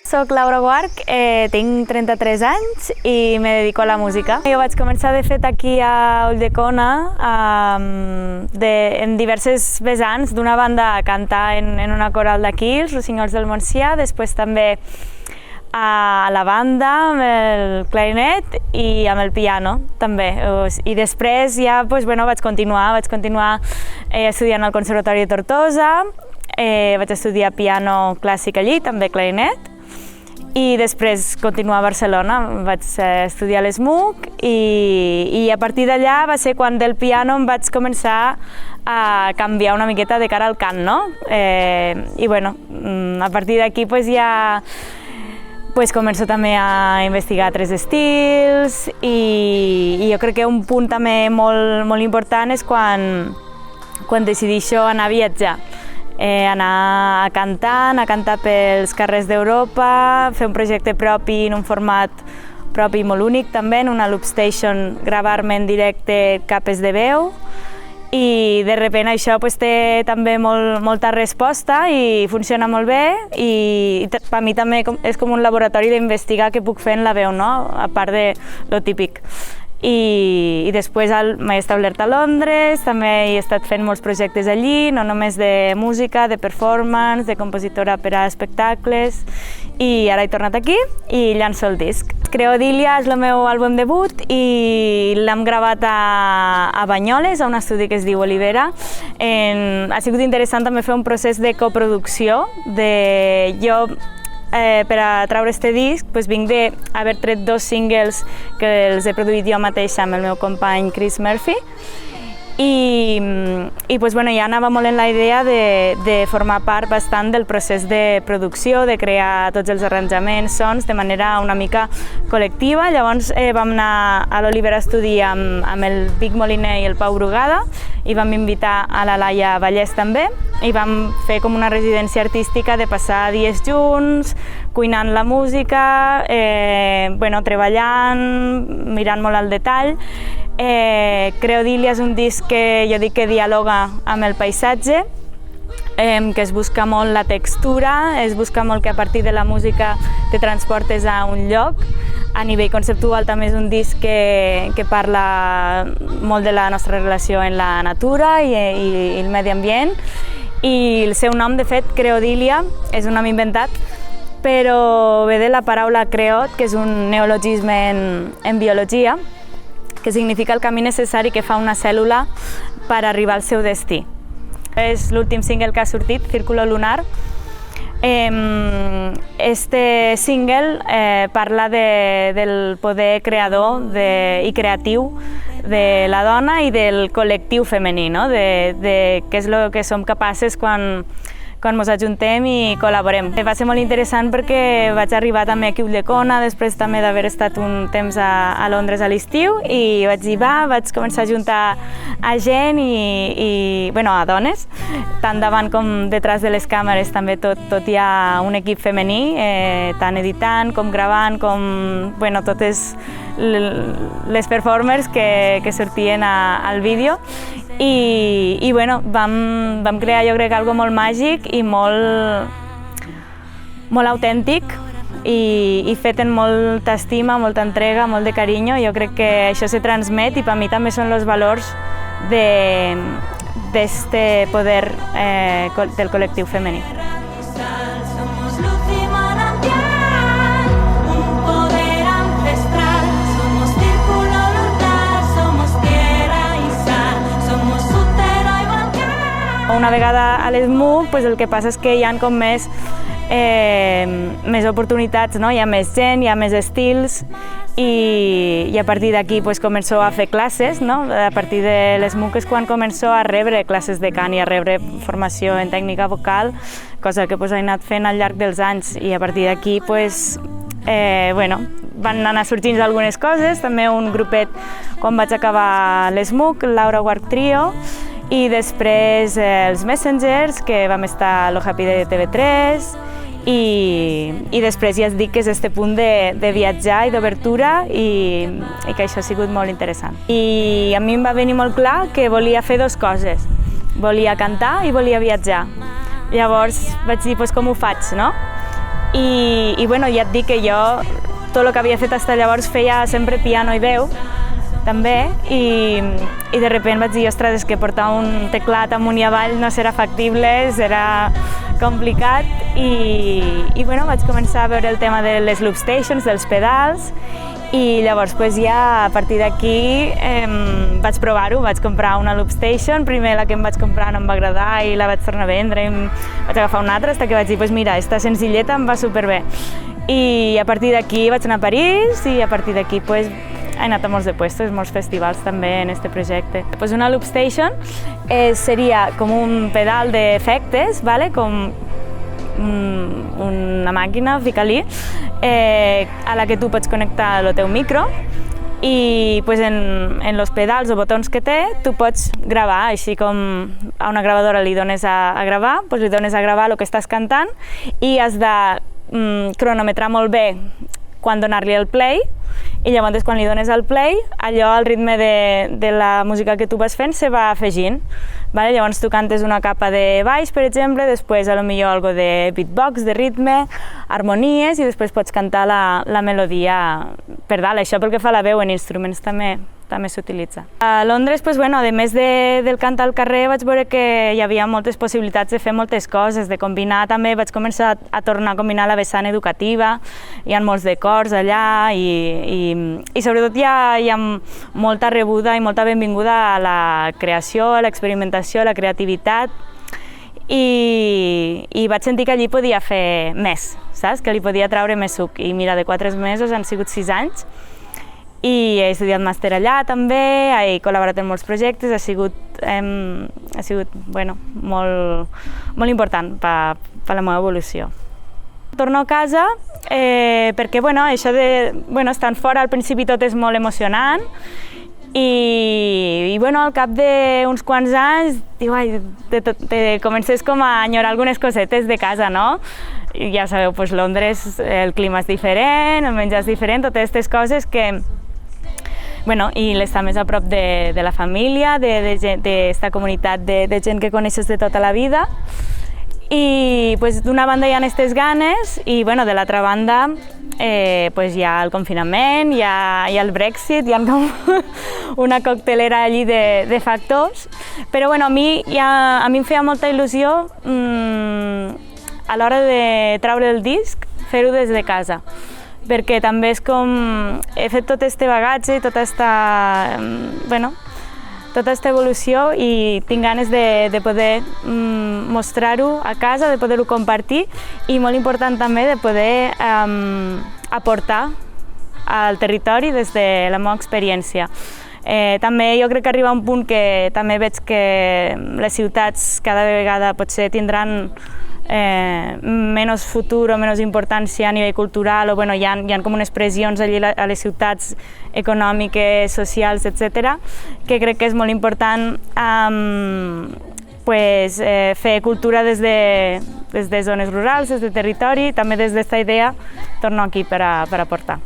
Soc Laura Guarch, tinc 33 anys i me dedico a la música. Jo vaig començar de fet aquí a Ulldecona en diverses vessants. D'una banda a cantar en una coral d'aquí, els Rossinyols del Montsià, després també a la banda amb el clarinet i amb el piano també. I després ja vaig continuar estudiant al Conservatori de Tortosa, vaig estudiar piano clàssic allí, també clarinet, i després continuar a Barcelona, vaig estudiar a l'ESMUC i a partir d'allà va ser quan del piano em vaig començar a canviar una miqueta de cara al cant, no? I a partir d'aquí ja començo també a investigar altres estils i jo crec que un punt també molt important és quan decideixo anar a viatjar. Anar a cantar pels carrers d'Europa, fer un projecte propi en un format propi molt únic també, en una loop station, gravar-me en directe capes de veu i de sobte això té també molta resposta i funciona molt bé i per mi també és com un laboratori d'investigar què puc fer en la veu, no? A part de lo típic. I després m'he establert a Londres, també he estat fent molts projectes allí, no només de música, de performance, de compositora per a espectacles, i ara he tornat aquí i llanço el disc. Creodilia és el meu àlbum debut i l'hem gravat a Banyoles, a un estudi que es diu Olivera. Ha sigut interessant també fer un procés de coproducció. Per a treure aquest disc vinc d'haver tret 2 singles que els he produït jo mateixa amb el meu company Chris Murphy i ja anava molt en la idea de formar part bastant del procés de producció, de crear tots els arranjaments, sons, de manera una mica col·lectiva. Llavors vam anar a l'Olivera Estudi amb el Vic Moliner i el Pau Brugada i vam invitar a la Laia Vallès també i vam fer com una residència artística de passar dies junts, cuinant la música, treballant, mirant molt al detall. Creodilia és un disc que jo dic que dialoga amb el paisatge, que es busca molt la textura, es busca molt que a partir de la música te transportes a un lloc. A nivell conceptual també és un disc que parla molt de la nostra relació amb la natura i el medi ambient. I el seu nom, de fet, Creodilia, és un nom inventat, però ve de la paraula creot, que és un neologisme en biologia, que significa el camí necessari que fa una cèl·lula per arribar al seu destí. És l'últim single que ha sortit, Círculo Lunar. Este single parla del poder creador i creatiu de la dona i del col·lectiu femení, no? De què és el que som capaces quan ens ajuntem i col·laborem. Va ser molt interessant perquè vaig arribar també aquí a Ulldecona, després també d'haver estat un temps a Londres a l'estiu i vaig començar a juntar a gent a dones, tant davant com detrás de les càmeres també tot hi ha un equip femení, tant editant com gravant, com totes les performers que sortien al vídeo i vam crear, jo crec, algo molt màgic i molt autèntic i fet amb molta estima, molta entrega, molt de carinyo. Jo crec que això se transmet i per mi també són els valors d'este poder del col·lectiu femení. Una vegada a l'ESMUC, el que passa és que hi ha com més oportunitats, no? Hi ha més gent, hi ha més estils i a partir d'aquí començo a fer classes, no? A partir de l'ESMUC és quan començo a rebre classes de cant i a rebre formació en tècnica vocal, cosa que he anat fent al llarg dels anys i a partir d'aquí van anar sorgint algunes coses, també un grupet quan vaig acabar l'ESMUC, Laura Guarch Trio, i després els Messengers, que vam estar a Lo Happy de TV3, i després ja et dic que és este punt de viatjar i d'obertura i que això ha sigut molt interessant. I a mi em va venir molt clar que volia fer 2 coses, volia cantar i volia viatjar. Llavors vaig dir, com ho faig, no? I bueno, ja et dic que jo tot el que havia fet fins llavors feia sempre piano i veu, també, i de sobte vaig dir, ostres, és que portar un teclat amunt i avall no serà factible, serà complicat, i bueno, vaig començar a veure el tema de les loop stations, dels pedals, i llavors ja a partir d'aquí vaig provar-ho, vaig comprar una loop station, primer la que em vaig comprar no em va agradar i la vaig tornar a vendre i vaig agafar una altra, fins que vaig dir, mira, esta senzilleta em va superbé. I a partir d'aquí vaig anar a París i a partir d'aquí he anat a molts de puestos, molts festivals també en este projecte. Una loop station seria com un pedal d'efectes, com una màquina, fica-li, a la que tu pots connectar el teu micro i en els pedals o botons que té tu pots gravar, així com a una gravadora li dones a gravar, li dones a gravar el que estàs cantant i has de cronometrar molt bé quan donar-li el play i llavors quan li dones el play, allò al ritme de la música que tu vas fent se va afegint. Llavors tu cantes una capa de baix, per exemple, després potser algo de beatbox, de ritme, harmonies i després pots cantar la melodia per dalt. Això pel que fa a la veu, en instruments també s'utilitza. A Londres, a més del cant al carrer, vaig veure que hi havia moltes possibilitats de fer moltes coses, de combinar també, vaig començar a tornar a combinar la vessant educativa, hi ha molts de cors allà i sobretot hi ha molta rebuda i molta benvinguda a la creació, a l'experimentació, a la creativitat i vaig sentir que allí podia fer més, saps? Que li podia treure més suc i mira, de 4 mesos han sigut 6 anys i he estudiat màster allà també, he col·laborat en molts projectes, ha sigut molt important per la meva evolució. Torno a casa perquè això estant fora al principi tot és molt emocionant i al cap d'uns quants anys comences com a enyorar algunes cosetes de casa, no? I ja sabeu, Londres, el clima és diferent, el menjar és diferent, totes aquestes coses que i l'estar més a prop de la família, d'esta comunitat de gent que coneixes de tota la vida. I d'una banda hi ha aquestes ganes i de l'altra banda hi ha el confinament, hi ha el Brexit, hi ha com una coctelera allí de factors, però a mi em feia molta il·lusió a l'hora de treure el disc, fer-ho des de casa, perquè també és com he fet tot este bagatge, tota esta evolució i tinc ganes de poder mostrar-ho a casa, de poder-ho compartir i molt important també de poder aportar al territori des de la meva experiència. També jo crec que arriba un punt que també veig que les ciutats cada vegada potser tindran menys futur o menys importància a nivell cultural o hi ha com unes pressions allí a les ciutats econòmiques, socials, etc., que crec que és molt important fer cultura des de zones rurals, des de territori, també des d'esta idea torno aquí per aportar.